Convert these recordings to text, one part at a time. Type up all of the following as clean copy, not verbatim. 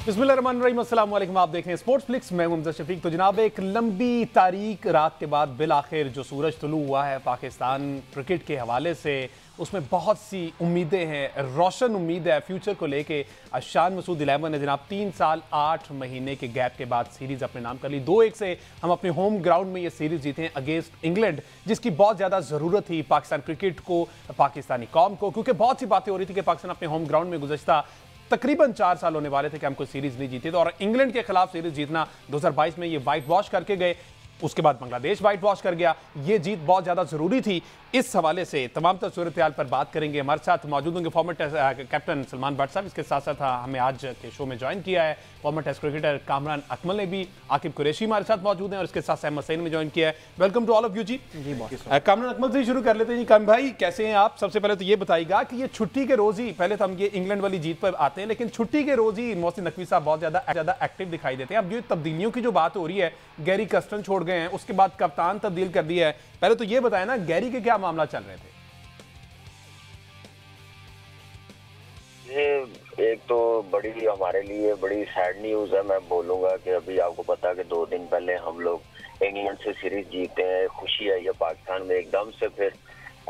बिस्मिल्लाहिर्रहमानिर्रहीम, अस्सलाम वालेकुम। आप देख रहे हैं स्पोर्ट्स फ्लिक्स, मैं हूं शफीक। तो जनाब, एक लंबी तारीख रात के बाद बिल आखिर जो सूरज तुलू हुआ है पाकिस्तान क्रिकेट के हवाले से, उसमें बहुत सी उम्मीदें हैं, रोशन उम्मीद है फ्यूचर को लेके। शान मसूद 11 ने जनाब 3 साल 8 महीने के गैप के बाद सीरीज अपने नाम कर ली। 2-1 से हम अपने होम ग्राउंड में ये सीरीज जीते हैं अगेंस्ट इंग्लैंड, जिसकी बहुत ज़्यादा ज़रूरत थी पाकिस्तान क्रिकेट को, पाकिस्तानी कौम को, क्योंकि बहुत सी बातें हो रही थी कि पाकिस्तान अपने होम ग्राउंड में गुज़श्ता तकरीबन 4 साल होने वाले थे कि हम कोई सीरीज नहीं जीते। तो और इंग्लैंड के खिलाफ सीरीज जीतना 2022 में ये वाइट वॉश करके गए, उसके बाद बांग्लादेश वाइट वॉश कर गया। ये जीत बहुत ज़्यादा ज़रूरी थी। इस हवाले से तमाम तर सूरत हाल पर बात करेंगे। हमारे साथ मौजूद होंगे फॉर्मर कैप्टन सलमान भट्ट साहब। इसके साथ साथ हमें आज के शो में ज्वाइन किया है former test cricketer Kamran Akmal ने भी। आकिब कुरैशी हमारे साथ मौजूद हैं और इसके साथ अहमद सईद ने ज्वाइन किया है। Welcome to all of you जी। कामरान अकमल से शुरू कर लेते हैं। जी काम भाई, कैसे हैं आप? सबसे पहले तो ये बताइएगा कि ये छुट्टी के रोज ही, पहले तो हम ये इंग्लैंड वाली जीत पर आते हैं, लेकिन छुट्टी के रोज ही मोहसिन नकवी साहब बहुत ज़्यादा एक्टिव दिखाई देते हैं। अब जो तब्दीलियों की जो बात हो रही है, गैरी कर्स्टन छोड़ गए हैं, उसके बाद कप्तान तब्दील कर दिया है। पहले तो ये बताया ना, गैरी के क्या मामला चल रहे थे? ये एक तो बड़ी हमारे लिए बड़ी सैड न्यूज़ है। मैं बोलूँगा कि अभी आपको पता है कि 2 दिन पहले हम लोग इंग्लैंड से सीरीज जीते हैं। खुशी है ये पाकिस्तान में, एकदम से फिर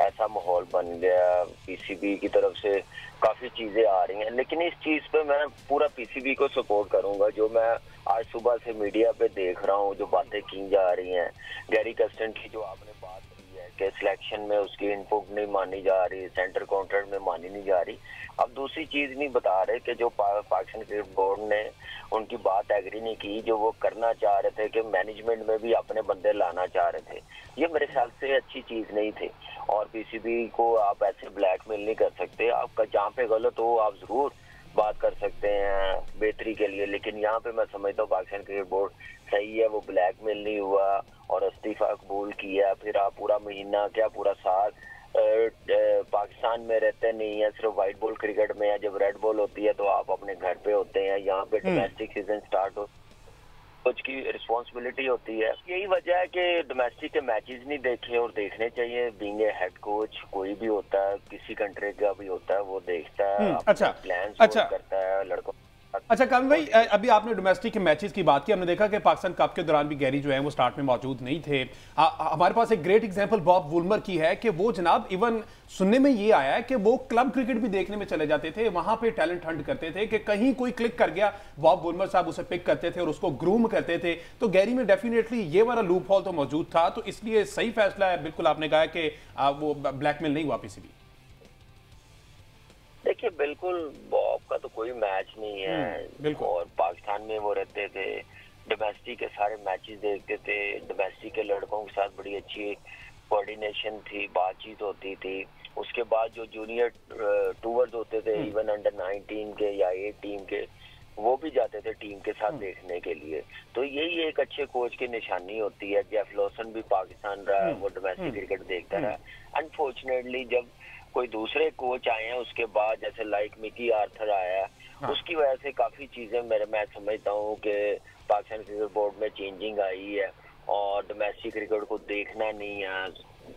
ऐसा माहौल बन गया। पीसीबी की तरफ से काफ़ी चीज़ें आ रही हैं, लेकिन इस चीज़ पे मैं पूरा पीसीबी को सपोर्ट करूँगा। जो मैं आज सुबह से मीडिया पे देख रहा हूँ, जो बातें की जा रही हैं, गैरी कर्स्टन की जो आपने बात की है कि सिलेक्शन में उसकी इनपुट नहीं मानी जा रही, सेंटर कॉन्ट्रैक्ट में मानी नहीं जा रही। अब दूसरी चीज नहीं बता रहे कि जो पाकिस्तान क्रिकेट बोर्ड ने उनकी बात एग्री नहीं की, जो वो करना चाह रहे थे कि मैनेजमेंट में भी अपने बंदे लाना चाह रहे थे। ये मेरे ख्याल से अच्छी चीज नहीं थी और पीसीबी को आप ऐसे ब्लैकमेल नहीं कर सकते। आपका जहाँ पे गलत हो आप जरूर बात कर सकते हैं बेहतरी के लिए, लेकिन यहाँ पे मैं समझता हूँ पाकिस्तान क्रिकेट बोर्ड सही है, वो ब्लैकमेल नहीं हुआ और इस्तीफा कबूल किया। फिर आप पूरा महीना क्या पूरा साल पाकिस्तान में रहते नहीं है, सिर्फ व्हाइट बॉल क्रिकेट में है। जब रेड बॉल होती है तो आप अपने घर पे होते हैं। यहाँ पे डोमेस्टिक सीजन स्टार्ट हो, कोच की रिस्पॉन्सिबिलिटी होती है। यही वजह है कि डोमेस्टिक के मैचेस नहीं देखे और देखने चाहिए। बीइंग ए हेड कोच कोई भी होता है, किसी कंट्री का भी होता है, वो देखता है, प्लान करता है लड़कों। अच्छा कामिल भाई, अभी आपने डोमेस्टिक के मैचेस की बात की। हमने देखा कि पाकिस्तान कप के दौरान भी गैरी जो है वो स्टार्ट में मौजूद नहीं थे। हमारे पास एक ग्रेट एग्जांपल बॉब वुलमर की है कि वो जनाब इवन सुनने में ये आया है कि वो क्लब क्रिकेट भी देखने में चले जाते थे, वहां पे टैलेंट हंट करते थे कि कहीं कोई क्लिक कर गया, बॉब वुलमर साहब उसे पिक करते थे और उसको ग्रूम करते थे। तो गैरी में डेफिनेटली ये वाला लूप होल तो मौजूद था, तो इसलिए सही फैसला है। बिल्कुल आपने कहा कि वो ब्लैकमेल नहीं हुआ पीसीबी। देखिए बिल्कुल बॉब का तो कोई मैच नहीं है और पाकिस्तान में वो रहते थे, डोमेस्टिक के सारे मैचेस देखते थे। डोमेस्टिक के लड़कों के साथ बड़ी अच्छी कोऑर्डिनेशन थी, बातचीत होती थी। उसके बाद जो जूनियर टूर्स होते थे, इवन अंडर 19 के या 18 के, वो भी जाते थे टीम के साथ देखने के लिए। तो यही एक अच्छे कोच की निशानी होती है। जेफ लॉसन भी पाकिस्तान रहा, वो डोमेस्टिक क्रिकेट देखता रहा। अनफॉर्चुनेटली जब कोई दूसरे कोच आए हैं उसके बाद, जैसे लाइक मिकी आर्थर आया, उसकी वजह से काफी चीजें मैं समझता हूँ कि पाकिस्तान क्रिकेट बोर्ड में चेंजिंग आई है और डोमेस्टिक क्रिकेट को देखना नहीं है।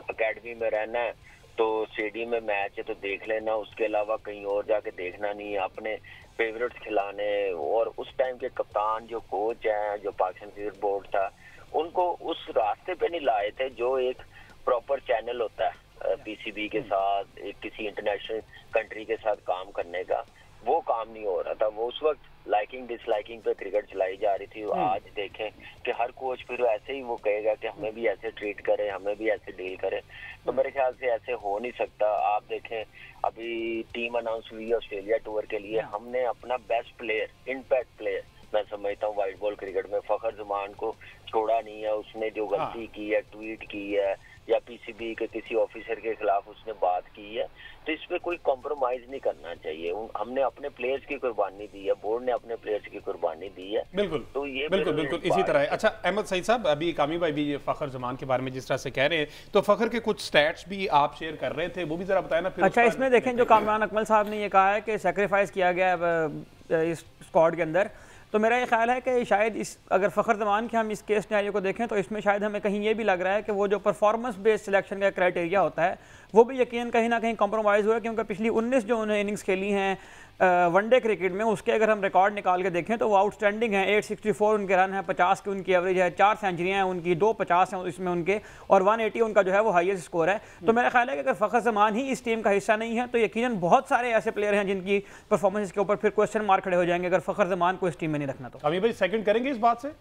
अकेडमी में रहना है तो स्टेडियम में मैच है तो देख लेना, उसके अलावा कहीं और जाके देखना नहीं है। अपने फेवरेट्स खिलाने, और उस टाइम के कप्तान जो कोच हैं, जो पाकिस्तान क्रिकेट बोर्ड था, उनको उस रास्ते पे नहीं लाए थे जो एक प्रॉपर चैनल होता है पीसीबी के साथ, एक किसी इंटरनेशनल कंट्री के साथ काम करने का। वो काम नहीं हो रहा था। वो उस वक्त लाइकिंग डिसलाइकिंग पे क्रिकेट चलाई जा रही थी। आज देखें कि हर कोच फिर ऐसे ही वो कहेगा कि हमें भी ऐसे ट्रीट करे, हमें भी ऐसे डील करे। तो मेरे ख्याल से ऐसे हो नहीं सकता। आप देखें अभी टीम अनाउंस हुई है ऑस्ट्रेलिया टूर के लिए, हमने अपना बेस्ट प्लेयर, इम्पैक्ट प्लेयर मैं समझता हूँ व्हाइट बॉल क्रिकेट में, फखर जमान को छोड़ा नहीं है। उसने जो गलती की है, ट्वीट की है या पीसीबी के किसी ऑफिसर के खिलाफ उसने बात की है, तो इस पे कोई कॉम्प्रोमाइज नहीं करना चाहिए। हमने अपने प्लेयर्स की कुर्बानी दी है, बोर्ड ने अपने प्लेयर्स की कुर्बानी दी है। बिल्कुल तो ये बिल्कुल इसी तरह है। अच्छा अहमद सईद साहब, अभी कामी भाई भी फखर जमान के बारे में जिस तरह से कह रहे हैं, तो फखर के कुछ स्टैट्स भी आप शेयर कर रहे थे, वो भी जरा बताया ना फिर। अच्छा, इसमें देखें जो कामरान अकमल साहब ने ये कहा है कि सेक्रीफाइस किया गया इस स्क्वाड के अंदर, तो मेरा ये ख्याल है कि शायद इस अगर फ़खर ज़मान के हम इस केस सिनेरियो को देखें तो इसमें शायद हमें कहीं ये भी लग रहा है कि वो जो परफॉर्मेंस बेस्ड सिलेक्शन का क्राइटेरिया होता है वो भी यकीन कहीं ना कहीं कॉम्प्रोमाइज़ हुआ है, क्योंकि पिछली 19 जो उन्होंने इनिंग्स खेली हैं वनडे क्रिकेट में, उसके अगर हम रिकॉर्ड निकाल के देखें तो वो आउटस्टैंडिंग है। 864 उनके रन है, 50 की उनकी एवरेज है, 4 सेंचुरियाँ हैं उनकी, 2 50 हैं इसमें उनके, और 180 उनका जो है वो हाईएस्ट स्कोर है। तो मेरा ख्याल है कि अगर फ़खर ज़मान ही इस टीम का हिस्सा नहीं है तो यकीनन बहुत सारे ऐसे प्लेयर हैं जिनकी परफॉर्मेंस के ऊपर फिर क्वेश्चन मार्क खड़े हो जाएंगे अगर फ़खर ज़मान को इस टीम में नहीं रखना। तो अभी भाई सेकंड करेंगे इस बात से?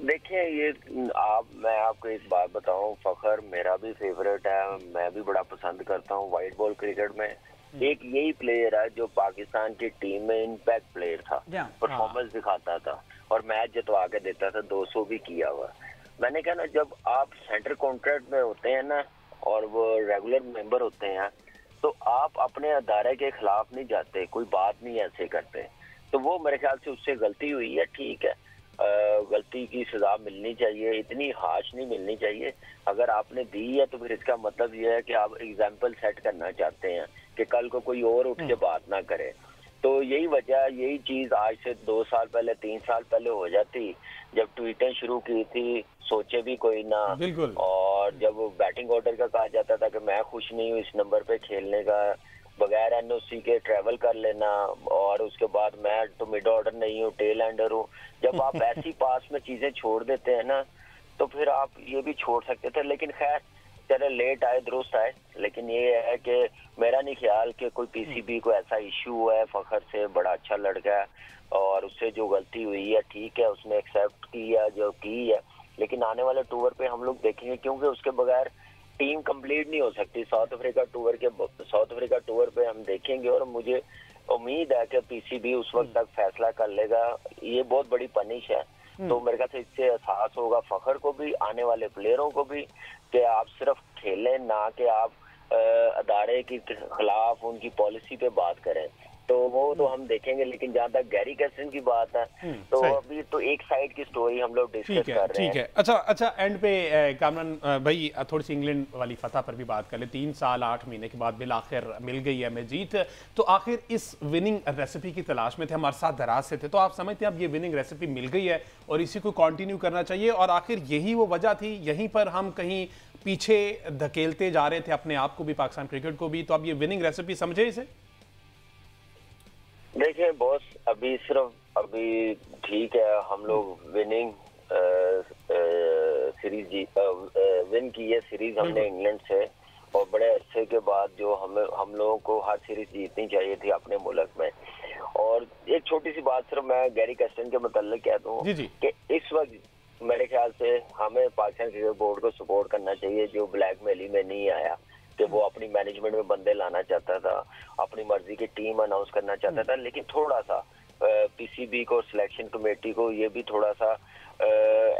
देखिए ये मैं आपको एक बात बताऊं, फखर मेरा भी फेवरेट है, मैं भी बड़ा पसंद करता हूं वाइट बॉल क्रिकेट में। एक यही प्लेयर है जो पाकिस्तान की टीम में इम्पैक्ट प्लेयर था, परफॉर्मेंस दिखाता था और मैच जितवा के देता था, 200 भी किया हुआ। मैंने कहा ना, जब आप सेंटर कॉन्ट्रैक्ट में होते हैं ना और वो रेगुलर मेंबर होते हैं तो आप अपने अदारे के खिलाफ नहीं जाते, कोई बात नहीं ऐसे करते। तो वो मेरे ख्याल से उससे गलती हुई है, ठीक है, गलती की सजा मिलनी चाहिए, इतनी हाश नहीं मिलनी चाहिए। अगर आपने दी है तो फिर इसका मतलब ये है कि आप एग्जाम्पल सेट करना चाहते हैं कि कल को कोई और उठ के बात ना करे। तो यही वजह, यही चीज आज से 2 साल पहले 3 साल पहले हो जाती, जब ट्वीटें शुरू की थी, सोचे भी कोई ना। और जब बैटिंग ऑर्डर का कहा जाता था कि मैं खुश नहीं हूँ इस नंबर पे खेलने का, बगैर एनओसी के ट्रैवल कर लेना, और उसके बाद मैं तो मिड ऑर्डर नहीं हूँ, टेल एंडर हूँ। जब आप ऐसी पास में चीजें छोड़ देते हैं ना तो फिर आप ये भी छोड़ सकते थे। लेकिन खैर चले, लेट आए दुरुस्त आए। लेकिन ये है कि मेरा नहीं ख्याल कि कोई पीसीबी को ऐसा इश्यू है। फखर से बड़ा अच्छा लड़का है और उससे जो गलती हुई है ठीक है, उसने एक्सेप्ट की है जो की है। लेकिन आने वाले टूर पे हम लोग देखेंगे, क्योंकि उसके बगैर टीम कंप्लीट नहीं हो सकती। साउथ अफ्रीका टूर पे हम देखेंगे और मुझे उम्मीद है कि पीसीबी उस वक्त तक फैसला कर लेगा। ये बहुत बड़ी पनिश है। तो मेरे ख्याल से इससे एहसास होगा फखर को भी, आने वाले प्लेयरों को भी, कि आप सिर्फ खेलें ना कि आप अदारे के खिलाफ उनकी पॉलिसी पे बात करें। तो वो तो हम देखेंगे। लेकिन जहाँ तक गैरी कैस्टन की बात है तो अभी तो एक साइड की स्टोरी हम लोग डिस्कस कर रहे हैं। ठीक है, अच्छा एंड पे कामरान भाई थोड़ी सी इंग्लैंड वाली फतह पर भी बात कर ले। 3 साल 8 महीने के बाद बिल आखिर मिल गई है हमें जीत। तो आखिर इस विनिंग रेसिपी की तलाश में थे, हमारे साथ दराज से थे, तो आप समझते हैं अब ये विनिंग रेसिपी मिल गई है और इसी को कंटिन्यू करना चाहिए, और आखिर यही वो वजह थी, यहीं पर हम कहीं पीछे धकेलते जा रहे थे अपने आप को भी, पाकिस्तान क्रिकेट को भी? तो अब ये विनिंग रेसिपी समझे इसे? देखिए बॉस, अभी ठीक है, हम लोग विनिंग सीरीज विन की है सीरीज हमने इंग्लैंड से, और बड़े अरसे के बाद जो हम लोगों को हर सीरीज जीतनी चाहिए थी अपने मुल्क में। और एक छोटी सी बात सिर्फ मैं गैरी कैस्टन के मतलब कह दूं कि इस वक्त मेरे ख्याल से हमें पाकिस्तान क्रिकेट बोर्ड को सपोर्ट करना चाहिए, जो ब्लैकमेली में नहीं आया, कि वो अपनी मैनेजमेंट में बंदे लाना चाहता था, अपनी मर्जी की टीम अनाउंस करना चाहता था। लेकिन थोड़ा सा पीसीबी को, सिलेक्शन कमेटी को ये भी थोड़ा सा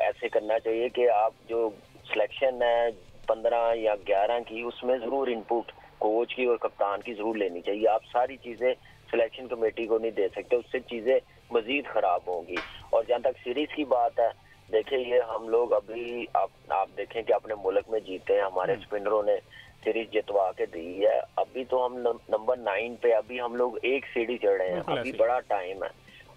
ऐसे करना चाहिए कि आप जो सिलेक्शन है 15 या 11 की, उसमें जरूर इनपुट कोच की और कप्तान की जरूर लेनी चाहिए। आप सारी चीजें सिलेक्शन कमेटी को नहीं दे सकते, उससे चीजें मजीद खराब होंगी। और जहाँ तक सीरीज की बात है, देखिए ये हम लोग अभी आप देखें कि अपने मुल्क में जीते हैं, हमारे स्पिनरों ने सीरीज जितवा के दी है। अभी तो हम नंबर 9 पे, अभी हम लोग एक सीढ़ी चढ़ रहे हैं, अभी बड़ा टाइम है,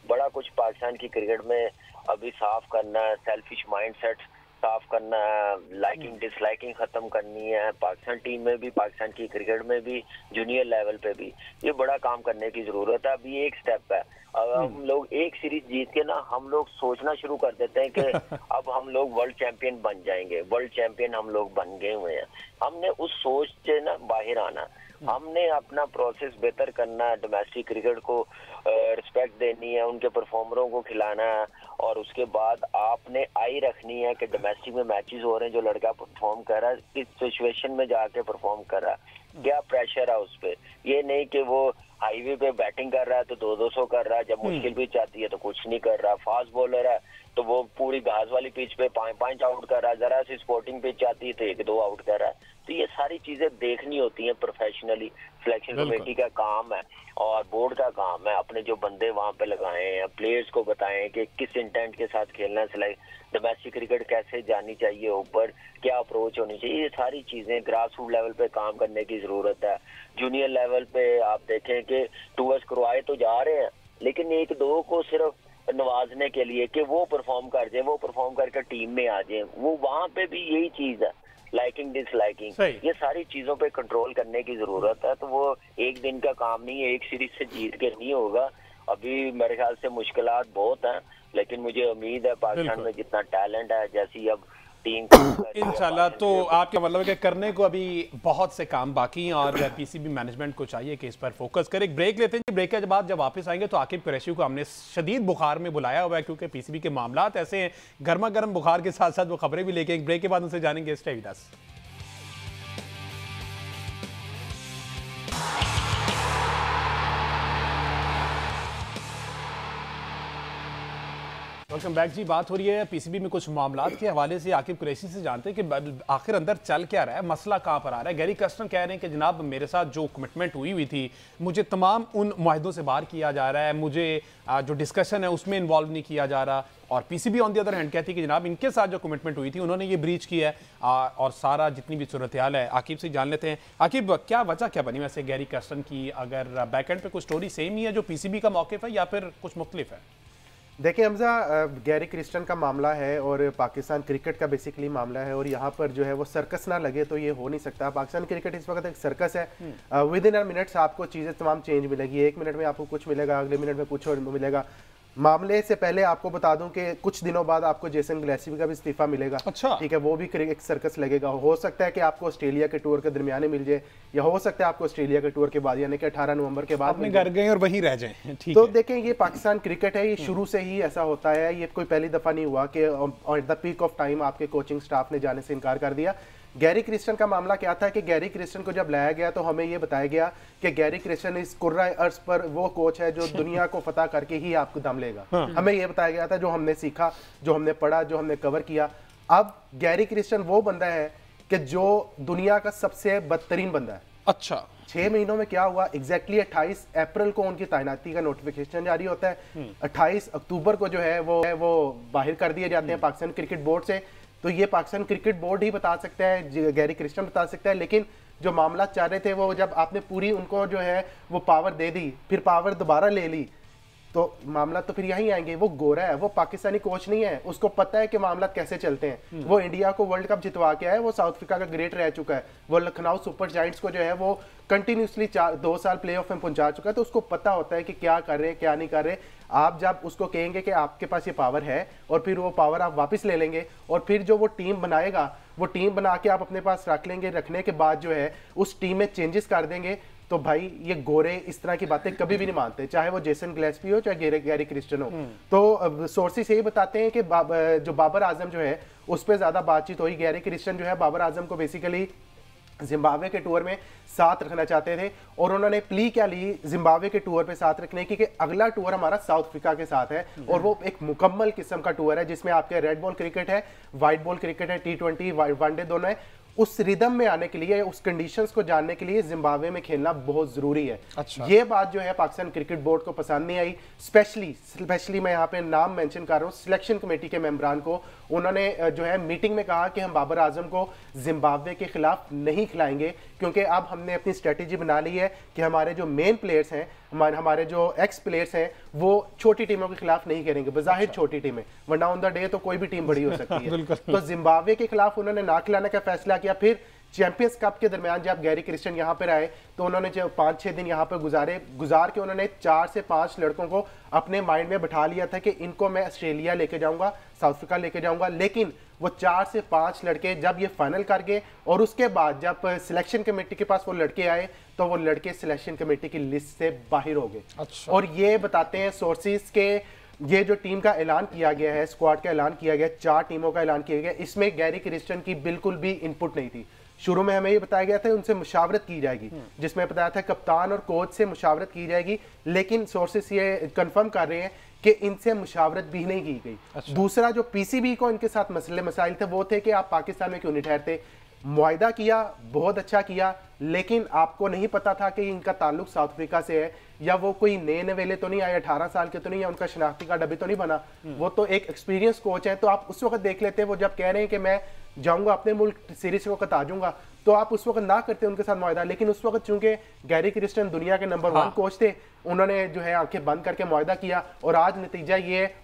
बड़ा कुछ पाकिस्तान की क्रिकेट में अभी साफ करना है, सेल्फिश माइंडसेट साफ करना है, लाइकिंग डिसलाइकिंग खत्म करनी है, पाकिस्तान टीम में भी, पाकिस्तान की क्रिकेट में भी, जूनियर लेवल पे भी ये बड़ा काम करने की जरूरत है। अभी एक स्टेप है, अब हम लोग एक सीरीज जीत के ना हम लोग सोचना शुरू कर देते हैं कि अब हम लोग वर्ल्ड चैंपियन बन जाएंगे। वर्ल्ड चैंपियन हम लोग बन गए हुए हैं। हमने उस सोच से ना बाहर आना, हमने अपना प्रोसेस बेहतर करना है, डोमेस्टिक क्रिकेट को रिस्पेक्ट देनी है, उनके परफॉर्मरों को खिलाना है, और उसके बाद आपने आई रखनी है कि डोमेस्टिक में मैचेस हो रहे हैं, जो लड़का परफॉर्म कर रहा है इस सिचुएशन में जाके परफॉर्म कर रहा है, क्या प्रेशर है उस पर। ये नहीं कि वो हाईवे पे बैटिंग कर रहा है तो 200 कर रहा है, जब मुश्किल पिच आती है तो कुछ नहीं कर रहा। फास्ट बॉलर है तो वो पूरी घास वाली पिच पे 5 आउट कर रहा है, जरा सी स्पोर्टिंग पिच आती है तो 1-2 आउट कर रहा है। तो ये सारी चीजें देखनी होती हैं प्रोफेशनली। सिलेक्शन कमेटी का काम है और बोर्ड का काम है, अपने जो बंदे वहां पे लगाए हैं, प्लेयर्स को बताएं कि किस इंटेंट के साथ खेलना है, डोमेस्टिक क्रिकेट कैसे जानी चाहिए, ऊपर क्या अप्रोच होनी चाहिए। ये सारी चीजें ग्रास रूट लेवल पे काम करने की जरूरत है। जूनियर लेवल पे आप देखें कि टूर्स करवाए तो जा रहे हैं, लेकिन 1-2 को सिर्फ नवाजने के लिए कि वो परफॉर्म कर जाए, वो परफॉर्म करके टीम में आ जाए, वो वहां पे भी यही चीज है लाइकिंग डिसलाइकिंग, ये सारी चीजों पे कंट्रोल करने की जरूरत है। तो वो एक दिन का काम नहीं है, एक सीरीज से जीत के नहीं होगा। अभी मेरे ख्याल से मुश्किलात बहुत हैं, लेकिन मुझे उम्मीद है पाकिस्तान में जितना टैलेंट है, जैसी अब टीम इंशाल्लाह। तो आपका मतलब है कि करने को अभी बहुत से काम बाकी हैं और पीसीबी मैनेजमेंट को चाहिए कि इस पर फोकस करे। एक ब्रेक लेते हैं, ब्रेक के बाद जब वापस आएंगे तो आकिब कुरैशी को हमने शदीद बुखार में बुलाया हुआ है, क्योंकि पीसीबी के मामलात ऐसे हैं, गर्मा गर्म बुखार के साथ साथ वो खबरें भी लेके एक ब्रेक के बाद उनसे जानेंगे। Stay with us. Welcome back जी। बात हो रही है पीसीबी में कुछ मामलात के हवाले से। आकिब कुरैशी से जानते हैं कि आखिर अंदर चल क्या रहा है, मसला कहाँ पर आ रहा है। गैरी कर्स्टन कह रहे हैं कि जनाब मेरे साथ जो कमिटमेंट हुई थी, मुझे तमाम उन मुआहदों से बाहर किया जा रहा है, मुझे जो डिस्कशन है उसमें इन्वॉल्व नहीं किया जा रहा। और PCB on the other hand कहती है कि जनाब इनके साथ जो कमिटमेंट हुई थी उन्होंने ये ब्रीच किया है। और सारा जितनी भी सूरत हाल है आकिब से जान लेते हैं। आकिब, क्या वजह क्या बनी वैसे गैरी कर्स्टन की? अगर बैकएंड पे कुछ स्टोरी सेम ही है जो पीसीबी का मौक़िफ़ है या फिर कुछ मुख्तलिफ है? देखिए हमजा, गैरी क्रिस्टन का मामला है और पाकिस्तान क्रिकेट का बेसिकली मामला है, और यहाँ पर जो है वो सर्कस ना लगे तो ये हो नहीं सकता। पाकिस्तान क्रिकेट इस वक्त एक सर्कस है। विद इन अ मिनट्स आपको चीज़ें तमाम चेंज मिलेगी। एक मिनट में आपको कुछ मिलेगा, अगले मिनट में कुछ और मिलेगा। मामले से पहले आपको बता दूं कि कुछ दिनों बाद आपको जेसन गिलेस्पी का भी इस्तीफा मिलेगा। अच्छा, ठीक है, वो भी एक सर्कस लगेगा। हो सकता है कि आपको ऑस्ट्रेलिया के टूर के दरमियान मिल जाए, या हो सकता है आपको ऑस्ट्रेलिया के टूर के बाद, यानी कि 18 नवंबर के बाद अपने घर गए और वहीं रह जाएं। ठीक तो देखें, ये पाकिस्तान क्रिकेट है, ये शुरू से ही ऐसा होता है। ये कोई पहली दफा नहीं हुआ कि at the peak of time आपके कोचिंग स्टाफ ने जाने से इनकार कर दिया। गैरी क्रिस्टन का मामला क्या था कि गैरी क्रिस्टन को जब लाया गया तो हमें ये बताया गया कि गैरी क्रिस्टन इस कुर्रा अर्श पर वो कोच है जो दुनिया को फतह करके ही आपको दम लेगा। हमें ये बताया गया था, जो हमने सीखा, जो हमने पढ़ा, जो हमने कवर किया। अब गैरी क्रिस्टन वो बंदा है कि जो दुनिया का सबसे बदतरीन बंदा है। अच्छा, 6 महीनों में क्या हुआ एग्जैक्टली 28 अप्रैल को उनकी तैनाती का नोटिफिकेशन जारी होता है। 28 अक्टूबर को जो है वो बाहर कर दिए जाते हैं पाकिस्तान क्रिकेट बोर्ड से। तो ये पाकिस्तान क्रिकेट बोर्ड ही बता सकता है, गैरी क्रिस्टन बता सकता है। लेकिन जो मामला चाह रहे थे, वो जब आपने पूरी उनको जो है वो पावर दे दी, फिर पावर दोबारा ले ली, तो मामला तो फिर यहीं आएंगे। वो गोरा है, वो पाकिस्तानी कोच नहीं है, उसको पता है कि मामला कैसे चलते हैं। वो इंडिया को वर्ल्ड कप जितवा के आया, वो साउथ अफ्रीका का ग्रेट रह चुका है, वो लखनऊ सुपर जायंट्स को जो है वो कंटिन्यूसली 2 साल प्लेऑफ में पहुंचा चुका है। तो उसको पता होता है कि क्या कर रहे हैं, क्या नहीं कर रहे। आप जब उसको कहेंगे कि आपके पास ये पावर है, और फिर वो पावर आप वापस ले लेंगे, और फिर जो वो टीम बनाएगा, वो टीम बना के आप अपने पास रख लेंगे। रखने के बाद जो है उस टीम में चेंजेस कर देंगे। तो भाई ये गोरे इस तरह की बातें कभी भी नहीं मानते, चाहे वो जेसन गिलेस्पी हो, चाहे गैरी क्रिस्टन हो। तो सोर्सेस यही बताते हैं कि जो बाबर आजम जो है उस पर ज्यादा बातचीत हुई। गैरी क्रिस्टन जो है बाबर आजम को बेसिकली जिम्बाब्वे के टूर में साथ रखना चाहते थे, और उन्होंने प्ली क्या ली जिम्बाब्वे के टूर पे साथ रखने की कि अगला टूर हमारा साउथ अफ्रीका के साथ है, और वो एक मुकम्मल किस्म का टूर है जिसमें आपके रेड बॉल क्रिकेट है, व्हाइट बॉल क्रिकेट है, T20 वनडे दोनों है। उस रिदम में आने के लिए, उस कंडीशंस को जानने के लिए जिम्बाब्वे में खेलना बहुत जरूरी है। अच्छा। ये बात जो है पाकिस्तान क्रिकेट बोर्ड को पसंद नहीं आई। स्पेशली मैं यहाँ पे नाम मेंशन कर रहा हूँ सिलेक्शन कमेटी के मेंबरान को। उन्होंने जो है मीटिंग में कहा कि हम बाबर आजम को जिम्बाब्वे के खिलाफ नहीं खिलाएंगे, क्योंकि अब हमने अपनी स्ट्रेटेजी बना ली है कि हमारे जो मेन प्लेयर्स हैं, हमारे जो एक्स प्लेयर्स हैं, वो छोटी टीमों के खिलाफ नहीं करेंगे। बजाहिर छोटी टीमें, वरना ऑन द डे तो कोई भी टीम बड़ी हो सकती है। तो जिम्बाब्वे के खिलाफ उन्होंने ना खिलाने का फैसला किया। फिर चैंपियंस कप के दरमियान जब गैरी क्रिस्टन यहाँ पर आए, तो उन्होंने जो 5-6 दिन यहाँ पर गुजार के उन्होंने 4 से 5 लड़कों को अपने माइंड में बैठा लिया था कि इनको मैं ऑस्ट्रेलिया लेके जाऊंगा, साउथ अफ्रीका लेके जाऊंगा। लेकिन वो 4 से 5 लड़के जब ये फाइनल कर गए, और उसके बाद जब सिलेक्शन कमेटी के पास वो लड़के आए, तो वो लड़के सिलेक्शन कमेटी की लिस्ट से बाहर हो गए। अच्छा। और ये बताते हैं सोर्सेज के ये जो टीम का ऐलान किया गया है, स्क्वाड का ऐलान किया गया, 4 टीमों का ऐलान किया गया, इसमें गैरी क्रिस्टन की बिल्कुल भी इनपुट नहीं थी। शुरू में हमें ये बताया गया था उनसे मुशावरत की जाएगी, जिसमें बताया था कप्तान और कोच से मुशावरत की जाएगी, लेकिन सोर्सेस ये कंफर्म कर रहे हैं कि इनसे मुशावरत भी नहीं की गई। अच्छा। दूसरा, जो पीसीबी को इनके साथ मसले मसाइल थे वो थे कि आप पाकिस्तान में क्यों नहीं ठहरते। मुआहदा किया, बहुत अच्छा किया, लेकिन आपको नहीं पता था कि इनका ताल्लुक साउथ अफ्रीका से है, या वो कोई नए नवेले तो नहीं आए, 18 साल के तो नहीं है, उनका शनाख्ती कार्ड अभी तो नहीं बना, वो तो एक एक्सपीरियंस कोच है। तो आप उस वक्त देख लेते, वो जब कह रहे हैं कि मैं जाऊंगा अपने मुल्क सीरीज वक्त आ जाऊंगा, तो आप उस वक्त ना करते उनके साथ मुआहदा। लेकिन उस वक्त चूंकि गैरी क्रिस्टन दुनिया के नंबर 1 कोच थे, उन्होंने जो है आंखें बंद करके मुआहदा किया, और आज नतीजा ये है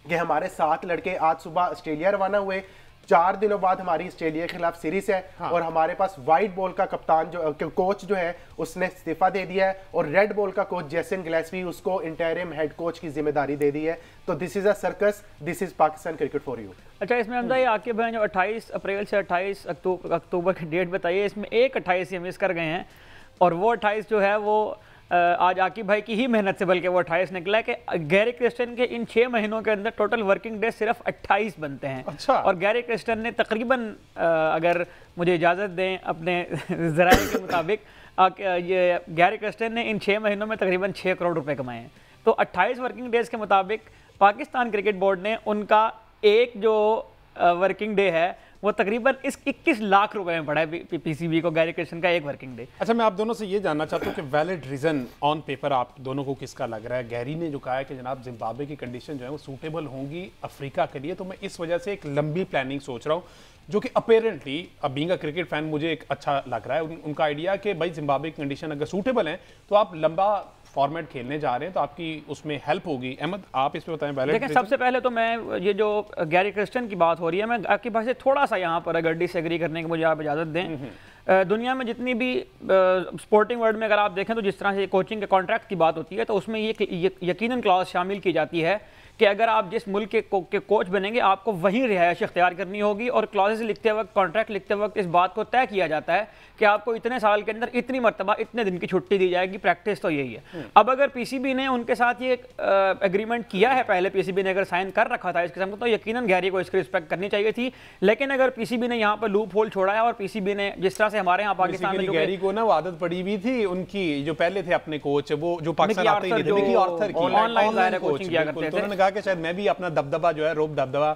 कि हमारे 7 लड़के आज सुबह ऑस्ट्रेलिया रवाना हुए, 4 दिनों बाद हमारी ऑस्ट्रेलिया के खिलाफ सीरीज है। हाँ। और हमारे पास व्हाइट बॉल का कप्तान जो कोच जो है उसने इस्तीफा दे दिया है और रेड बॉल का कोच जेसन गिलेस्पी उसको इंटरिम हेड कोच की जिम्मेदारी दे दी है। तो this is a circus, this is Pakistan cricket for you. अच्छा, इसमें हम ये आकिब भाई जो 28 अप्रैल से 28 अक्टूबर की डेट बताइए, इसमें एक 28 ये मिस कर गए हैं और वो 28 जो है वो आज आकिब भाई की ही मेहनत से बल्कि वो 28 निकला है कि गैरी क्रिस्टन के इन 6 महीनों के अंदर टोटल वर्किंग डे सिर्फ 28 बनते हैं। अच्छा। और गैरी क्रिस्टन ने तकरीबन अगर मुझे इजाज़त दें अपने ज़राए के मुताबिक ये गैरी क्रिस्टन ने इन 6 महीनों में तकरीबन 6 करोड़ रुपए कमाए हैं। तो 28 वर्किंग डेज़ के मुताबिक पाकिस्तान क्रिकेट बोर्ड ने उनका एक जो वर्किंग डे है वो तकरीबन इस 21 लाख रुपए में पड़ा है पीसीबी को, गैरी क्रिस्टन का एक वर्किंग डे। अच्छा, मैं आप दोनों से ये जानना चाहता हूँ कि वैलिड रीज़न ऑन पेपर आप दोनों को किसका लग रहा है? गैरी ने जो कहा है कि जनाब जिम्बाब्वे की कंडीशन जो है वो सूटेबल होंगी अफ्रीका के लिए, तो मैं इस वजह से एक लंबी प्लानिंग सोच रहा हूँ, जो कि अपेरेंटली अब बीइंग अ क्रिकेट फैन मुझे एक अच्छा लग रहा है। उनका आइडिया कि भाई जिम्बाब्वे की कंडीशन अगर सूटेबल है तो आप लंबा फॉर्मेट खेलने जा रहे हैं तो आपकी उसमें हेल्प होगी। अहमद, आप इस पे बताएं। देखिए, सबसे पहले तो मैं ये जो गैरी क्रिस्टन की बात हो रही है, मैं आपकी बात से थोड़ा सा यहाँ पर अगर डिसएग्री करने की मुझे आप इजाज़त दें। दुनिया में जितनी भी स्पोर्टिंग वर्ल्ड में अगर आप देखें तो जिस तरह से कोचिंग के कॉन्ट्रैक्ट की बात होती है तो उसमें ये यकीनन क्लॉज शामिल की जाती है कि अगर आप जिस मुल्क के कोच बनेंगे आपको वहीं रिहायश इख्तियार करनी होगी और क्लॉजेस लिखते वक्त, कॉन्ट्रैक्ट लिखते वक्त इस बात को तय किया जाता है कि आपको इतने साल के अंदर इतनी मरतबा इतने दिन की छुट्टी दी जाएगी। प्रैक्टिस तो यही है। अब अगर पीसीबी ने उनके साथ ये एग्रीमेंट किया है, पहले पीसीबी ने अगर साइन कर रखा था इसके साथ, तो यकीनन गैरी को इसकी रिस्पेक्ट करनी चाहिए थी। लेकिन अगर पीसीबी ने यहाँ पर लूप होल छोड़ा है और पीसीबी ने जिस तरह से हमारे यहाँ पाकिस्तान में गैरी को ना वो आदत पड़ी हुई थी उनकी, जो पहले थे अपने कोच वो जो पाकिस्तान आते ही थे, मिकी आर्थर की ऑनलाइन कोचिंग किया करते थे, उन्होंने कहा कि शायद मैं भी अपना दबदबा जो है रोब दबदबा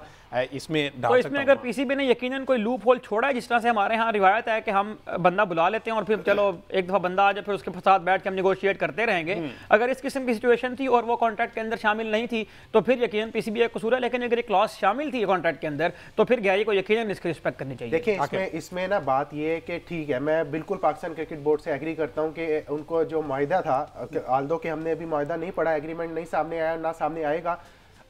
इसमें डाल तो इसमें अगर पीसीबी ने यकीनन कोई लूप होल छोड़ा है, जिस तरह से हमारे यहाँ रिवायत है कि हम बंदा बुला लेते हैं और फिर चलो एक दफा बंदा आ जाए फिर उसके साथ बैठ के हम नेगोशिएट करते रहेंगे, अगर इस किस्म की सिचुएशन थी और वो कॉन्ट्रैक्ट के अंदर शामिल नहीं थी तो फिर यकीनन पीसीबी का कसूर है। लेकिन अगर एक क्लॉज शामिल थी कॉन्ट्रैक्ट के अंदर तो फिर गैरी को यकीनन इसकी रिस्पेक्ट करनी चाहिए। देखिए, इसमें ना बात ये है कि ठीक है, मैं बिल्कुल पाकिस्तान क्रिकेट बोर्ड से एग्री करता हूँ कि उनको जो मुआहिदा था, आल्दो के हमने अभी मुआहिदा नहीं पढ़ा, एग्रीमेंट नहीं सामने आया, ना सामने आएगा,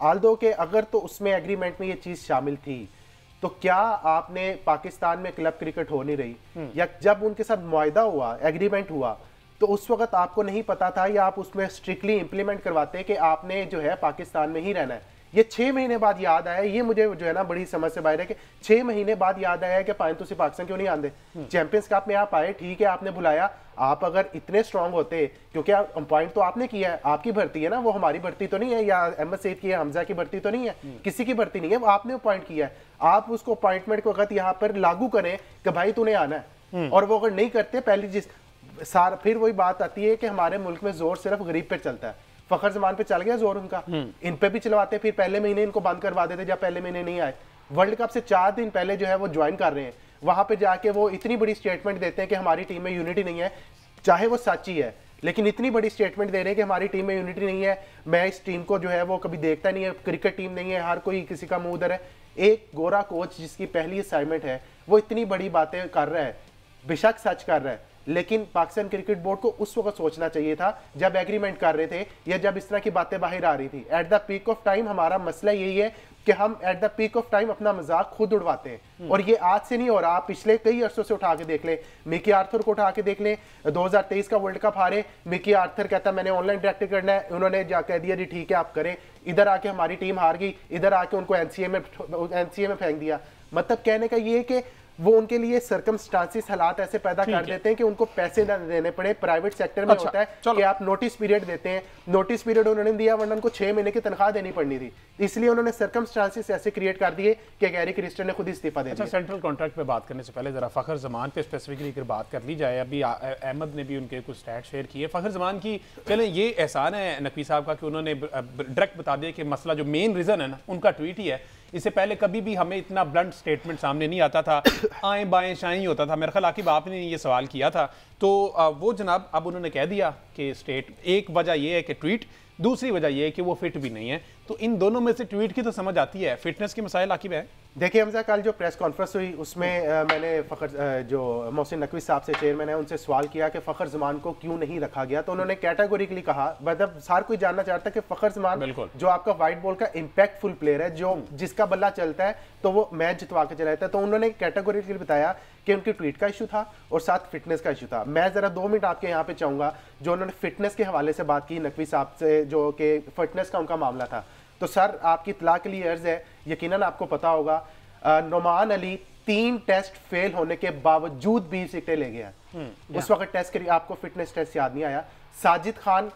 आल्दो के अगर तो उसमें एग्रीमेंट में ये चीज शामिल थी तो क्या आपने पाकिस्तान में क्लब क्रिकेट हो नहीं रही, या जब उनके साथ मुआहिदा हुआ, एग्रीमेंट हुआ, तो उस वक्त आपको नहीं पता था या आप उसमें स्ट्रिक्टली इंप्लीमेंट करवाते कि आपने जो है पाकिस्तान में ही रहना है? ये 6 महीने बाद याद आया, ये मुझे जो है ना बड़ी समझ से बाहर है कि 6 महीने बाद याद आया कि तुसी पाकिस्तान क्यों नहीं आंदे? चैंपियंस कप में आप आए, ठीक है, आपने बुलाया, आप अगर इतने स्ट्रांग होते, क्योंकि अपॉइंट तो आपने किया है, आपकी भर्ती है ना, वो हमारी भर्ती तो नहीं है, या अहमद सईद की, हमजा की भर्ती तो नहीं है, किसी की भर्ती नहीं है, वो आपने अपॉइंट किया है। आप उसको अपॉइंटमेंट को वक्त यहाँ पर लागू करें कि भाई तूने आना है, और वो अगर नहीं करते, पहली फिर वही बात आती है कि हमारे मुल्क में जोर सिर्फ गरीब पे चलता है। फखर जमान पे चल गया जोर उनका, इन पे भी चलवाते, फिर पहले महीने इनको बंद करवा देते जब पहले महीने नहीं आए। वर्ल्ड कप से 4 दिन पहले जो है वो ज्वाइन कर रहे हैं, वहां पे जाके वो इतनी बड़ी स्टेटमेंट देते हैं कि हमारी टीम में यूनिटी नहीं है, चाहे वो सच्ची है, लेकिन इतनी बड़ी स्टेटमेंट दे रहे हैं कि हमारी टीम में यूनिटी नहीं है, मैं इस टीम को जो है वो कभी देखता नहीं है, क्रिकेट टीम नहीं है, हर कोई किसी का मुंह उधर है। एक गोरा कोच जिसकी पहली असाइनमेंट है वो इतनी बड़ी बातें कर रहा है, बेशक सच कर रहा है, लेकिन पाकिस्तान क्रिकेट बोर्ड को उस वक्त सोचना चाहिए था जब एग्रीमेंट कर रहे थे या जब इस तरह की बातें बाहर आ रही थी। At the peak of time हमारा मसला यही है कि हम at the peak of time अपना मजाक खुद उड़वाते हैं, और ये आज से नहीं हो रहा, आप पिछले कई अरसों से उठा के देख ले, मिकी आर्थर को उठा के देख ले, 2023 का वर्ल्ड कप हारे, मिकी आर्थर कहता मैंने ऑनलाइन डायरेक्ट करना है, उन्होंने जा कह दिया जी ठीक है आप करें, इधर आके हमारी टीम हार गई, इधर आके उनको एनसीए में फेंक दिया। मतलब कहने का ये है कि वो उनके लिए सर्कमस्टांसिस हालात ऐसे पैदा कर देते हैं कि उनको पैसे ना देने पड़े। प्राइवेट सेक्टर में होता है कि आप नोटिस पीरियड देते हैं, नोटिस पीरियड उन्होंने दिया, वरना उनको 6 महीने की तनख्वाह देनी पड़नी थी, इसलिए उन्होंने सर्कमस्टांसिस ऐसे क्रिएट कर दिए कि गैरी क्रिस्टन ने खुद इस्तीफा दे दिया। सेंट्रल कॉन्ट्रैक्ट पे बात करने से पहले जरा फखर जमान पे स्पेसिफिकली अगर बात कर ली जाए, अभी अहमद ने भी उनके कुछ स्टैट शेयर किए फखर जमान की। चलें, ये एहसान है नकवी साहब का कि उन्होंने डायरेक्ट बता दिया कि मसला जो मेन रीजन है ना उनका ट्वीट ही है। इससे पहले कभी भी हमें इतना ब्लंट स्टेटमेंट सामने नहीं आता था, आए बाएं शाएं ही होता था। मेरे ख्याल आकिब आपने ये सवाल किया था, तो वो जनाब अब उन्होंने कह दिया कि एक वजह ये है कि ट्वीट, दूसरी वजह ये है कि वो फिट भी नहीं है। तो इन दोनों में से ट्वीट की तो समझ आती है, फिटनेस के मसाइल आकिब है। देखिए हमजा, कल जो प्रेस कॉन्फ्रेंस हुई उसमें मैंने फ़खर जो मोहसिन नकवी साहब से चेयरमैन है उनसे सवाल किया कि फ़खर जमान को क्यों नहीं रखा गया, तो उन्होंने कैटेगोरिकली कहा, मतलब हर कोई जानना चाहता है कि फ़खर जमान जो आपका वाइट बॉल का इम्पैक्टफुल प्लेयर है, जो जिसका बल्ला चलता है तो वो मैच जितवा के चलाता है, तो उन्होंने कैटेगोरिकली बताया कि उनकी ट्वीट का इशू था और साथ फिटनेस का इशू था। मैं ज़रा 2 मिनट आपके यहाँ पे चाहूँगा, जो उन्होंने फिटनेस के हवाले से बात की नकवी साहब से, जो कि फिटनेस का उनका मामला था, तो सर आपकी इत्तला के लिए अर्ज है, यकीनन आपको पता होगा नुमान अली 3 टेस्ट फेल होने के बावजूद 20 विकेटें ले गया। उस वक्त टेस्ट के आपको फिटनेस टेस्ट याद नहीं आया। Sajid Khan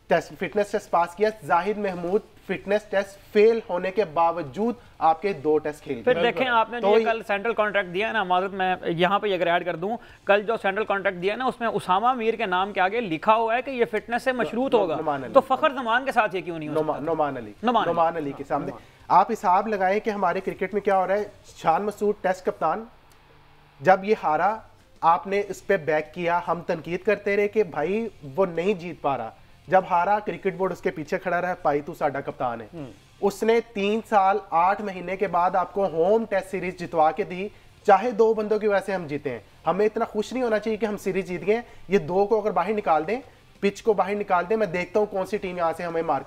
test fitness test pass किया, Zahid Mahmood fitness test fail होने के बावजूद आपके 2 टेस्ट खेल। फिर देखें आपने जो कल सेंट्रल कॉन्ट्रैक्ट दिया ना, माजरत मैं यहाँ पे अगर ऐड कर दूं, कल जो सेंट्रल कॉन्ट्रैक्ट दिया ना उसमें उसामा मीर के नाम के आगे लिखा हुआ है कि ये फिटनेस से मशरूत होगा, तो फखर जमान के साथ ये क्यों नहीं हो? नुमान अली के सामने आप हिसाब लगाएं कि हमारे क्रिकेट में क्या हो रहा है। शान मसूद टेस्ट कप्तान, जब ये हारा आपने इस पे बैक किया, हम तनकीद करते रहे कि भाई वो नहीं जीत पा रहा। जब हारा क्रिकेट बोर्ड उसके पीछे खड़ा रहा, पाई तू साडा कप्तान है, उसने 3 साल 8 महीने के बाद आपको होम टेस्ट सीरीज जितवा के दी, चाहे 2 बंदों की वजह से हम जीते हैं। हमें इतना खुश नहीं होना चाहिए कि हम सीरीज जीत गए। ये 2 को अगर बाहर निकाल दें, पिच को बाहर निकाल दें, मैं देखता हूं कौन सी टीम यहां से हमें मार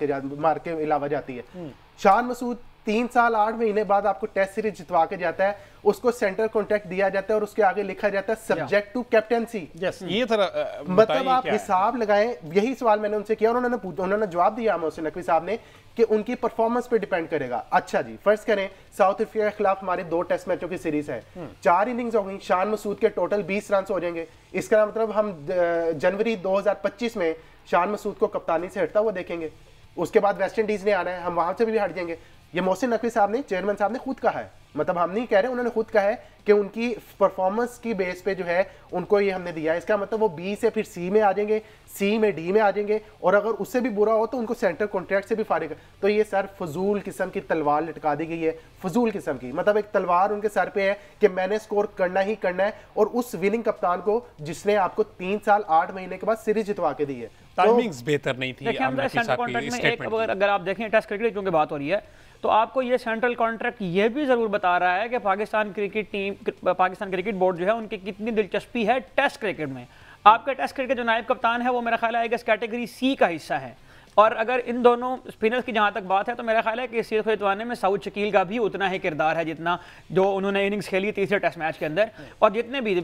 के अलावा जाती है। शान मसूद 3 साल 8 महीने बाद आपको टेस्ट सीरीज जितवा के जाता है, उसको सेंटर कॉन्ट्रैक्ट दिया जाता है और उसके आगे लिखा जाता है सब्जेक्ट टू कैप्टेंसी। ये तरह मतलब आप हिसाब लगाएं, यही सवाल मैंने उनसे किया, उन्होंने जवाब दिया मोहसिन नकवी साहब ने कि उनकी परफॉर्मेंस पे डिपेंड करेगा। अच्छा जी, फर्ज करें साउथ अफ्रीका के खिलाफ हमारे 2 टेस्ट मैचों की सीरीज है, 4 इनिंग्स हो गई, शान मसूद के टोटल 20 रन हो जाएंगे। इसका मतलब हम जनवरी 2025 में शान मसूद को कप्तानी से हटता हुआ देखेंगे। उसके बाद वेस्ट इंडीज ने आना है, हम वहां से भी हट जाएंगे। ये मोहसिन नकवी साहब ने, चेयरमैन साहब ने खुद कहा है, मतलब हम नहीं कह रहे, उन्होंने खुद कहा है कि उनकी परफॉर्मेंस की बेस पे जो है उनको ये हमने दिया है। इसका मतलब वो बी से फिर सी में आ जाएंगे, सी में डी में आ जाएंगे, और अगर उससे भी बुरा हो तो उनको सेंटर कॉन्ट्रैक्ट से भी फारिग। तो ये सर फजूल किस्म की तलवार लटका दी गई है, फजूल किस्म की, मतलब एक तलवार उनके सर पे है कि मैंने स्कोर करना ही करना है, और उस विनिंग कप्तान को जिसने आपको 3 साल 8 महीने के बाद सीरीज जितवा के दी है। टाइमिंग्स बेहतर नहीं थी। सेंट्रल कॉन्ट्रैक्ट में एक अगर आप देखें टेस्ट क्रिकेट क्योंकि बात हो रही है, तो आपको ये सेंट्रल कॉन्ट्रैक्ट ये भी जरूर बता रहा है कि पाकिस्तान क्रिकेट बोर्ड जो है उनकी कितनी दिलचस्पी है टेस्ट क्रिकेट में। आपका टेस्ट क्रिकेट जो नायब कप्तान है वो मेरा ख्याल है इस कैटेगरी सी का हिस्सा है, और अगर इन दोनों स्पिनर्स की जहाँ तक बात है तो मेरा ख्याल है कि सीरीज खिलवाने में साउथ शकील का भी उतना ही किरदार है जितना जो उन्होंने इनिंग्स खेली तीसरे टेस्ट मैच के अंदर। और जितने भी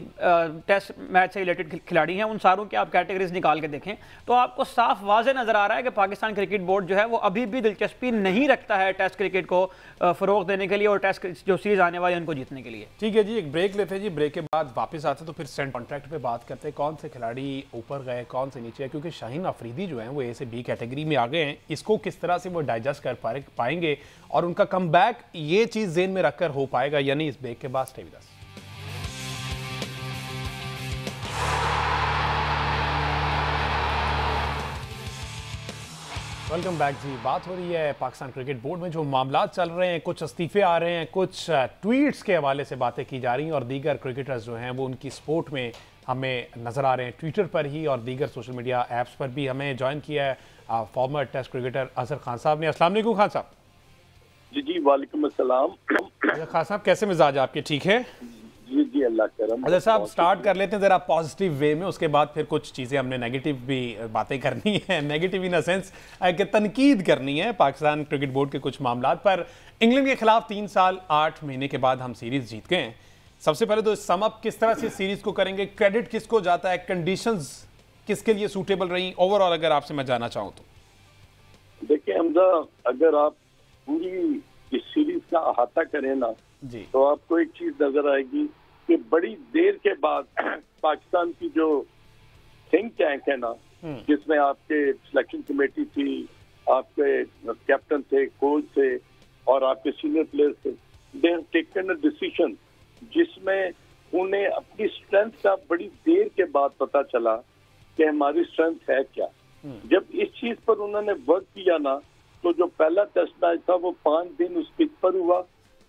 टेस्ट मैच से रिलेटेड खिलाड़ी हैं उन सारों की आप कैटेगरीज निकाल के देखें तो आपको साफ वाज़े नज़र आ रहा है कि पाकिस्तान क्रिकेट बोर्ड जो है वो अभी भी दिलचस्पी नहीं रखता है टेस्ट क्रिकेट को फ़रोग देने के लिए और टेस्ट जो सीरीज आने वाली है उनको जीतने के लिए। ठीक है जी, एक ब्रेक लेते हैं जी, ब्रेक के बाद वापस आते तो फिर सेंट कॉन्ट्रैक्ट पे बात करते हैं, कौन से खिलाड़ी ऊपर गए कौन से नीचे, क्योंकि शाहीन अफरीदी जो है वो ए से बी कैटेगरी में आ गए हैं। इसको किस तरह से वो डाइजेस्ट कर पाएंगे और उनका कमबैक ये चीज ज़हन में रखकर हो पाएगा यानी इस ब्रेक के बाद stay with us. Welcome back जी। बात हो रही है पाकिस्तान क्रिकेट बोर्ड में जो मामला चल रहे हैं, कुछ इस्तीफे आ रहे हैं, कुछ ट्वीट्स के हवाले से बातें की जा रही हैं और दीगर क्रिकेटर्स जो हैं वो उनकी सपोर्ट में हमें नज़र आ रहे हैं ट्विटर पर ही और दीगर सोशल मीडिया ऐप्स पर भी। हमें ज्वाइन किया है former test cricketer Azhar Khan साहब ने। अस्सलाम वालेकुम खान साहब। जी जी वालेकुम अस्सलाम। अजहर खान साहब कैसे मिजाज आपके, ठीक है? जी जी अल्लाह करम। अजहर साहब स्टार्ट कर लेते हैं ज़रा पॉजिटिव वे में, उसके बाद फिर कुछ चीज़ें हमने नेगेटिव भी बातें करनी है, नेगेटिव इन द सेंस कि तनकीद करनी है पाकिस्तान क्रिकेट बोर्ड के कुछ मामलात पर। इंग्लैंड के खिलाफ 3 साल 8 महीने के बाद हम सीरीज जीत गए हैं। सबसे पहले तो सम अप किस तरह से सीरीज को करेंगे, क्रेडिट किसको जाता है, कंडीशंस किसके लिए सूटेबल रही ओवरऑल, अगर आपसे मैं जानना चाहूँ तो? देखिए हमजा, अगर आप पूरी इस सीरीज का अहाता करें ना जी, तो आपको एक चीज नजर आएगी कि बड़ी देर के बाद पाकिस्तान की जो थिंक टैंक है ना, जिसमें आपके सिलेक्शन कमेटी थी, आपके कैप्टन थे, कोच थे और आपके सीनियर प्लेयर्स थे, they have taken a decision जिसमें उन्हें अपनी स्ट्रेंथ का बड़ी देर के बाद पता चला कि हमारी स्ट्रेंथ है क्या। जब इस चीज पर उन्होंने वर्क किया ना, तो जो पहला टेस्ट मैच था वो 5 दिन उस पिच पर हुआ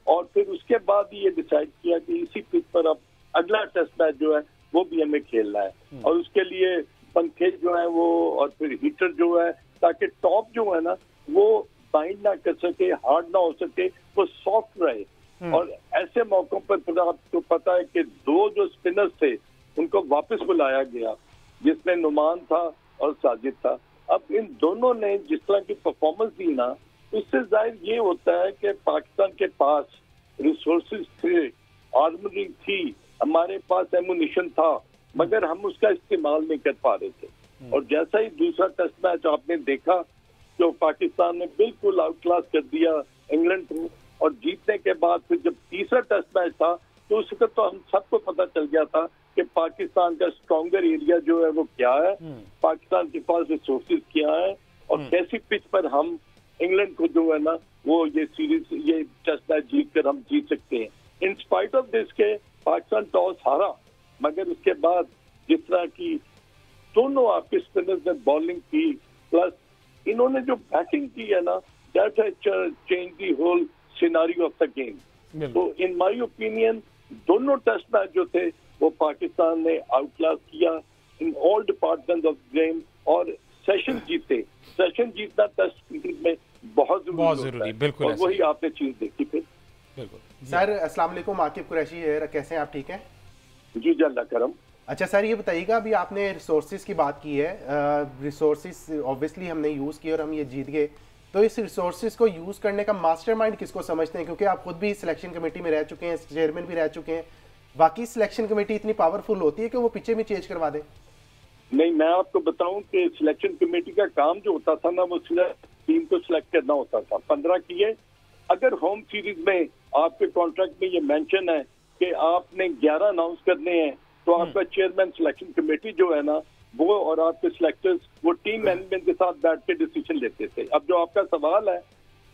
और फिर उसके बाद ये डिसाइड किया कि इसी पिच पर अब अगला टेस्ट मैच जो है वो भी हमें खेलना है और उसके लिए पंखे जो है वो और फिर हीटर जो है, ताकि टॉप जो है ना वो बाइंड ना कर सके, हार्ड ना हो सके, वो सॉफ्ट रहे। और ऐसे मौकों पर फिर आपको पता है कि 2 जो स्पिनर्स थे उनको वापस बुलाया गया, जिसमें नुमान था और साजिद था। अब इन दोनों ने जिस तरह की परफॉर्मेंस दी ना, उससे जाहिर ये होता है कि पाकिस्तान के पास रिसोर्सेज थे, आर्मरी थी, हमारे पास एमुनिशन था, मगर हम उसका इस्तेमाल नहीं कर पा रहे थे। और जैसा ही दूसरा टेस्ट मैच आपने देखा, जो पाकिस्तान ने बिल्कुल आउट क्लास कर दिया इंग्लैंड को, और जीतने के बाद फिर जब तीसरा टेस्ट मैच था तो उस वक्त तो हम सबको पता चल गया था कि पाकिस्तान का स्ट्रॉन्गर एरिया जो है वो क्या है, पाकिस्तान के पास रिसोर्सेज क्या है, और कैसी पिच पर हम इंग्लैंड को जो है ना वो ये सीरीज, ये टेस्ट मैच जीत कर हम जीत सकते हैं। इन स्पाइट ऑफ दिस के पाकिस्तान टॉस हारा, मगर उसके बाद जिस तरह की दोनों आपके स्पिनर्स ने बॉलिंग की, प्लस इन्होंने जो बैटिंग की है ना, that has change the whole scenario of the game. तो इन माय ओपिनियन दोनों टेस्ट मैच जो थे वो पाकिस्तान ने आउट क्लास किया in all department of game, और सेशन जीते। सेशन जीतना टेस्ट क्रिकेट में बहुत जरूरी, बिल्कुल, और वही आपने चीज देखी फिर। बिल्कुल सर, अस्सलाम वालेकुम, आकिब कुरैशी है, कैसे हैं आप? ठीक हैं जी, अल्लाह करम। अच्छा सर, ये बताइएगा, अभी आपने रिसोर्सेज की बात की है, रिसोर्सेज ऑब्वियसली हमने यूज़ किए और हम ये जीत गए, तो इस रिसोर्सेज को यूज़ करने का मास्टरमाइंड किसको समझते हैं? क्योंकि आप खुद भी सिलेक्शन कमेटी में रह चुके हैं, चेयरमैन भी रह चुके हैं, बाकी सिलेक्शन कमेटी इतनी पावरफुल होती है कि वो पीछे भी चेंज करवा दे? नहीं, मैं आपको बताऊं कि सिलेक्शन कमेटी का काम जो होता था ना, वो टीम को सिलेक्ट करना होता था। 15 किए, अगर होम सीरीज में आपके कॉन्ट्रैक्ट में ये मेंशन है कि आपने 11 अनाउंस करने हैं, तो आपका चेयरमैन सिलेक्शन कमेटी जो है ना वो, और आपके सिलेक्टर्स वो टीम मैनेजमेंट के साथ बैठ के डिसीजन लेते थे। अब जो आपका सवाल है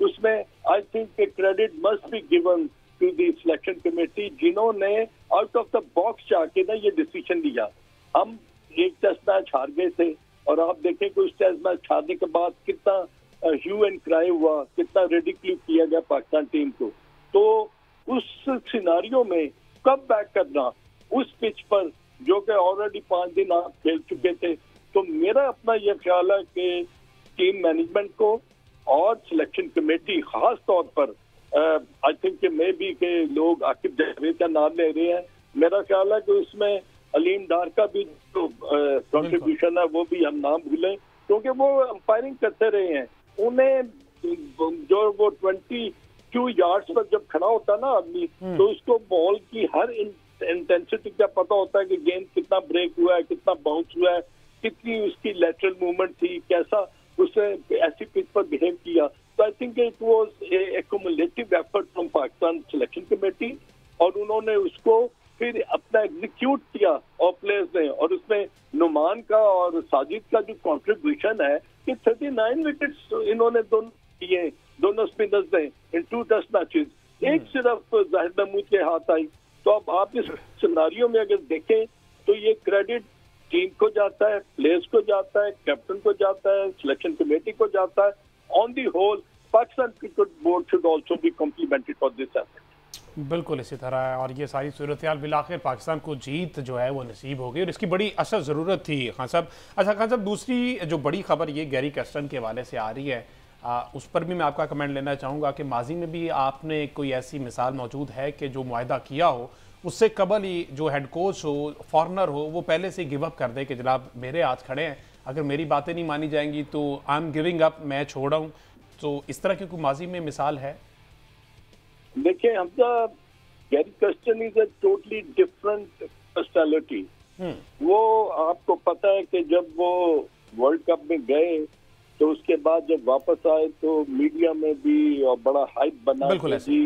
उसमें I think credit must be given to the selection committee, जिन्होंने आउट ऑफ द बॉक्स जाके ना ये डिसीजन लिया। हम एक टेस्ट मैच हार गए थे, और आप देखें कि उस टेस्ट मैच हारने के बाद कितना ह्यू एंड क्राई हुआ, कितना रेडिक्यूल किया गया पाकिस्तान टीम को। तो उस सिनारियो में कब बैक करना उस पिच पर, जो कि ऑलरेडी 5 दिन आप खेल चुके थे, तो मेरा अपना यह ख्याल है कि टीम मैनेजमेंट को और सिलेक्शन कमेटी खास तौर पर, आई थिंक कि मे बी के लोग आकिब जावेद का नाम ले रहे हैं, मेरा ख्याल है कि उसमें अलीम डार का भी जो कंट्रीब्यूशन है वो भी हम ना भूलें, क्योंकि वो अंपायरिंग करते रहे हैं। उन्हें जो वो 22 यार्ड्स पर जब खड़ा होता ना आदमी, तो उसको बॉल की हर इंटेंसिटी का पता होता है कि गेंद कितना ब्रेक हुआ है, कितना बाउंस हुआ है, कितनी उसकी लेटरल मूवमेंट थी, कैसा उसने ऐसी पिच पर बिहेव किया। तो I think it was a accumulative effort from Pakistan selection committee, और उन्होंने उसको फिर अपना एग्जीक्यूट किया और प्लेयर्स ने, और उसमें नुमान का और साजिद का जो कंट्रीब्यूशन है कि 39 विकेट्स इन्होंने दोनों किए, दोनों स्पिनर्स ने इन 2 टेस्ट मैचेस, एक सिर्फ जाहिद महमूद के हाथ आई। तो अब आप इस सिनारियो में अगर देखें तो ये क्रेडिट टीम को जाता है, प्लेयर्स को जाता है, कैप्टन को जाता है, सिलेक्शन कमेटी को जाता है। On the whole Pakistan cricket board should also be complimented for this effort. बिल्कुल इसी तरह है, और ये सारी सूरत हाल बिलाखिर पाकिस्तान को जीत जो है वो नसीब हो गई, और इसकी बड़ी असल ज़रूरत थी खान साहब। अच्छा खान साहब, दूसरी जो बड़ी खबर ये गैरी कर्स्टन के हवाले से आ रही है, उस पर भी मैं आपका कमेंट लेना चाहूँगा कि माजी में भी आपने कोई ऐसी मिसाल मौजूद है कि जो मुआहदा किया हो उससे कबल ही जो हेड कोच हो, फॉरनर हो, वो पहले से गिव अप कर दे कि जनाब मेरे हाथ खड़े हैं, अगर मेरी बातें नहीं मानी जाएंगी तो आई एम गिविंग अप, मैं छोड़ रहा हूँ। तो इस तरह की कोई माजी में मिसाल है? देखिए Hamza, Gary Kirsten is a totally different personality. वो आपको पता है कि जब वो वर्ल्ड कप में गए तो उसके बाद जब वापस आए तो मीडिया में भी बड़ा हाइप बना कि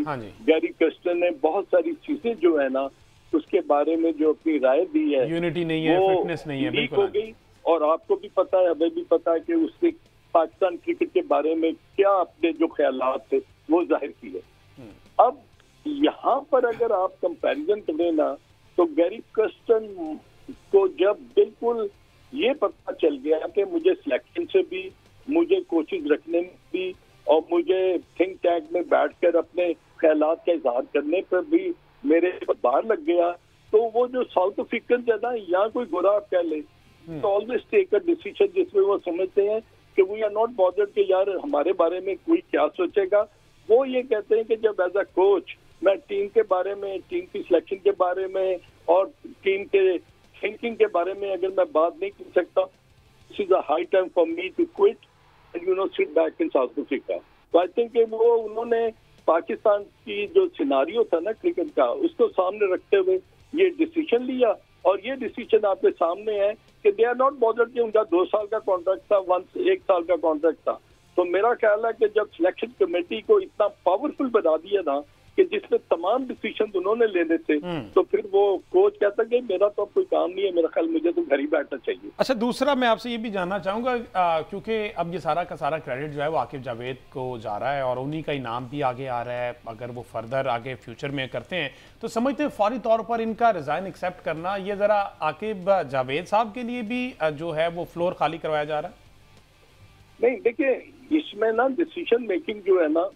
गैरी कर्स्टन ने बहुत सारी चीजें जो है ना उसके बारे में जो अपनी राय दी है, यूनिटी नहीं है, फिटनेस नहीं है, बिल्कुल हो गई। और आपको भी पता है, हमें भी पता है कि उसने पाकिस्तान क्रिकेट के बारे में क्या अपने जो ख्यालात थे वो जाहिर किए। अब यहाँ पर अगर आप कंपैरिजन करें ना, तो गैरी कर्स्टन को जब बिल्कुल ये पता चल गया कि मुझे सिलेक्शन से भी, मुझे कोचिंग रखने में भी, और मुझे थिंक टैंक में बैठकर अपने ख्यालात का इजहार करने पर भी मेरे बाहर लग गया, तो वो जो साउथ अफ्रीकन है ना, यहाँ कोई बुरा आप कह ले, तो ऑलवेज टेक अ डिसीजन जिसमें वो समझते हैं कि वी आर नॉट बॉदर्ड कि यार हमारे बारे में कोई क्या सोचेगा। वो ये कहते हैं कि जब एज अ कोच मैं टीम के बारे में, टीम की सिलेक्शन के बारे में और टीम के थिंकिंग के बारे में अगर मैं बात नहीं कर सकता, this is a high time for me to quit and sit back in South Africa. तो आई थिंक वो उन्होंने पाकिस्तान की जो सिनारियो था ना क्रिकेट का, उसको सामने रखते हुए ये डिसीजन लिया। और ये डिसीजन आपके सामने है कि दे आर नॉट बॉदर्ड कि उनका 2 साल का कॉन्ट्रैक्ट था, 1 साल का कॉन्ट्रैक्ट था। तो मेरा ख्याल है कि जब सिलेक्शन कमेटी को इतना पावरफुल बना दिया ना कि जिसमें तमाम डिसीजन उन्होंने लेने थे, तो फिर वो कोच कहता कि मेरा तो अब कोई काम नहीं है, मेरा ख्याल मुझे तो घर ही बैठना चाहिए। अच्छा, दूसरा मैं आपसे ये भी जानना चाहूँगा, क्योंकि अब ये सारा का सारा क्रेडिट जो है वो आकिब जावेद को जा रहा है और उन्हीं का इनाम भी आगे आ रहा है। अगर वो फर्दर आगे फ्यूचर में करते हैं तो समझते हैं फौरी तौर पर इनका रिजाइन एक्सेप्ट करना ये ज़रा आकिब जावेद साहब के लिए भी जो है वो फ्लोर खाली करवाया जा रहा है? नहीं, देखिए इसमें ना डिसीजन मेकिंग जो है ना,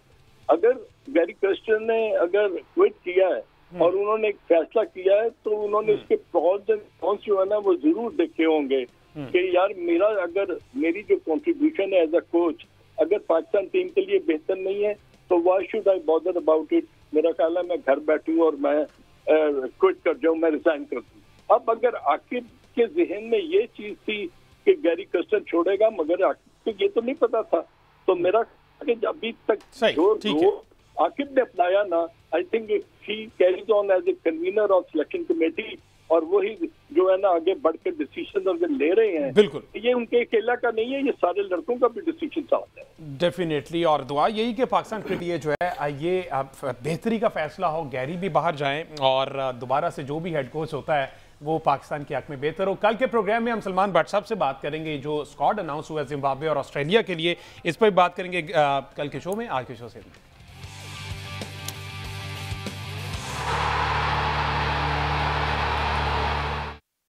अगर गैरी कर्स्टन ने अगर क्विट किया है और उन्होंने एक फैसला किया है तो उन्होंने उसके प्रॉस एंड कॉन्स जो है ना वो जरूर देखे होंगे कि यार मेरा अगर मेरी जो कंट्रीब्यूशन है एज अ कोच अगर पाकिस्तान टीम के लिए बेहतर नहीं है तो why should I bother about it. मेरा ख्याल है मैं घर बैठूं और मैं क्विट कर जाऊं, मैं रिजाइन कर दूं। अब अगर आकिब के जहन में ये चीज थी कि गैरी कर्स्टन छोड़ेगा, मगर आकिब को ये तो नहीं पता था, तो मेरा अभी तक जो आकिब ने अपनाया ना, I think he carries on as a convener of selection committee और वही जो है ना आगे बढ़कर डिसीजन अगर ले रहे हैं, बिल्कुल ये उनके अकेला का नहीं है, ये सारे लड़कों का भी डिसीजन साथ है डेफिनेटली। और दुआ यही कि पाकिस्तान क्रिकेट ये जो है ये बेहतरी का फैसला हो, गैरी भी बाहर जाएं और दोबारा से जो भी हेड कोच होता है वो पाकिस्तान के हक में बेहतर हो। कल के प्रोग्राम में हम सलमान भट्ट साहब से बात करेंगे, जो स्क्वाड अनाउंस हुआ है जिम्बाब्वे और ऑस्ट्रेलिया के लिए, इस पर बात करेंगे कल के शो में। आज के शो से